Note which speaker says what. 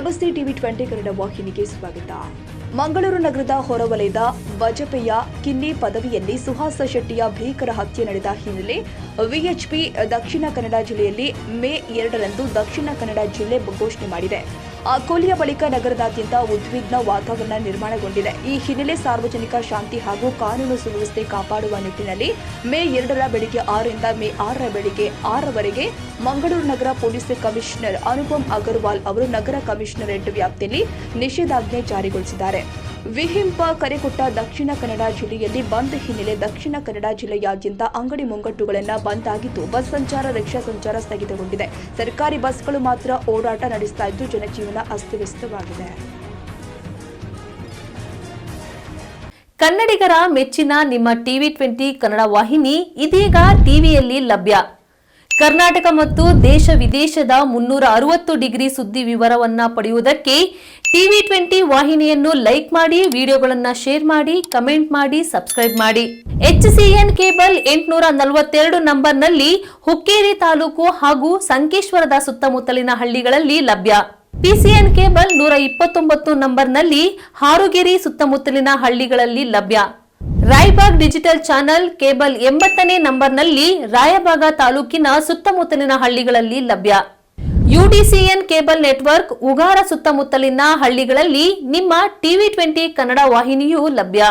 Speaker 1: ನಮಸ್ತೆ ಟಿವಿ 20 ಕನ್ನಡ ವಾಹಿನಿಗೆ ಸ್ವಾಗತ. ಮಂಗಳೂರು ನಗರದ ಹೊರವಲಯದ ವಜಪೆಯ ಕಿನ್ನಿ ಪದವಿಯಲ್ಲಿ ಸುಹಾಸ ಶೆಟ್ಟಿಯ ಭೀಕರ ಹತ್ಯೆ ನಡೆದ ಹಿನ್ನೆಲೆ ವಿಎಚ್ಪಿ ದಕ್ಷಿಣ ಕನ್ನಡ ಜಿಲ್ಲೆಯಲ್ಲಿ ಮೇ 2ರಂದು ದಕ್ಷಿಣ ಕನ್ನಡ ಜಿಲ್ಲೆ ಘೋಷಣೆ ಮಾಡಿದೆ. ಆ ಕೊಲೆಯ ಬಳಿಕ ನಗರದಾದ್ಯಂತ ಉದ್ವಿಗ್ನ ವಾತಾವರಣ ನಿರ್ಮಾಣಗೊಂಡಿದೆ. ಈ ಹಿನ್ನೆಲೆ ಸಾರ್ವಜನಿಕ ಶಾಂತಿ ಹಾಗೂ ಕಾನೂನು ಸುವ್ಯವಸ್ಥೆ ಕಾಪಾಡುವ ನಿಟ್ಟಿನಲ್ಲಿ ಮೇ 2ರ ಬೆಳಗ್ಗೆ 6ರಿಂದ ಮೇ 6ರ ಬೆಳಗ್ಗೆ 6ರವರೆಗೆ ಮಂಗಳೂರು ನಗರ ಪೊಲೀಸ್ ಕಮಿಷನರ್ ಅನುಪಮ್ ಅಗರ್ವಾಲ್ ಅವರು ನಗರ ಕಮಿಷನರೇಟ್ ವ್ಯಾಪ್ತಿಯಲ್ಲಿ ನಿಷೇಧಾಜ್ಞೆ ಜಾರಿಗೊಳಿಸಿದ್ದಾರೆ. ವಿಹಿಂಪ ಕರೆ ಕೊಟ್ಟ ದಕ್ಷಿಣ ಕನ್ನಡ ಜಿಲ್ಲೆಯಲ್ಲಿ ಬಂದ್ ಹಿನ್ನೆಲೆ ದಕ್ಷಿಣ ಕನ್ನಡ ಜಿಲ್ಲೆಯಾದ್ಯಂತ ಅಂಗಡಿ ಮುಂಗಟ್ಟುಗಳನ್ನು ಬಂದ್ ಆಗಿದ್ದು, ಬಸ್ ಸಂಚಾರ, ರಿಕ್ಷಾ ಸಂಚಾರ ಸ್ಥಗಿತಗೊಂಡಿದೆ. ಸರ್ಕಾರಿ ಬಸ್ಗಳು ಮಾತ್ರ ಓಡಾಟ ನಡೆಸ್ತಾ ಇದ್ದು ಜನಜೀವನ ಅಸ್ತವ್ಯಸ್ತವಾಗಿದೆ.
Speaker 2: ಕನ್ನಡಿಗರ ಮೆಚ್ಚಿನ ನಿಮ್ಮ ಟಿವಿ 20 ಕನ್ನಡ ವಾಹಿನಿ ಇದೀಗ ಟಿವಿಯಲ್ಲಿ ಲಭ್ಯ. ಕರ್ನಾಟಕ ಮತ್ತು ದೇಶ ವಿದೇಶದ 360 ಡಿಗ್ರಿ ಸುದ್ದಿ ವಿವರವನ್ನ ಪಡೆಯುವುದಕ್ಕೆ ಟಿವಿ 20 ವಾಹಿನಿಯನ್ನು ಲೈಕ್ ಮಾಡಿ, ವಿಡಿಯೋಗಳನ್ನು ಶೇರ್ ಮಾಡಿ, ಕಮೆಂಟ್ ಮಾಡಿ, ಸಬ್ಸ್ಕ್ರೈಬ್ ಮಾಡಿ. HCN ಕೇಬಲ್ 842 ನಂಬರ್ನಲ್ಲಿ ಹುಕ್ಕೇರಿ ತಾಲೂಕು ಹಾಗೂ ಸಂಕೇಶ್ವರದ ಸುತ್ತಮುತ್ತಲಿನ ಹಳ್ಳಿಗಳಲ್ಲಿ ಲಭ್ಯ. PCN ಕೇಬಲ್ 129 ನಂಬರ್ನಲ್ಲಿ ಹಾರುಗೆರೆ ಸುತ್ತಮುತ್ತಲಿನ ಹಳ್ಳಿಗಳಲ್ಲಿ ಲಭ್ಯ. ರಾಯಬಾಗ್ ಡಿಜಿಟಲ್ ಚಾನೆಲ್ ಕೇಬಲ್ 80ನೇ ನಂಬರ್ನಲ್ಲಿ ರಾಯಬಾಗ ತಾಲೂಕಿನ ಸುತ್ತಮುತ್ತಲಿನ ಹಳ್ಳಿಗಳಲ್ಲಿ ಲಭ್ಯ. UDCN ಕೇಬಲ್ ನೆಟ್ವರ್ಕ್ ಉಗಾರ ಸುತ್ತಮುತ್ತಲಿನ ಹಳ್ಳಿಗಳಲ್ಲಿ ನಿಮ್ಮ ಟಿವಿ 20 ಕನ್ನಡ ವಾಹಿನಿಯೂ ಲಭ್ಯ.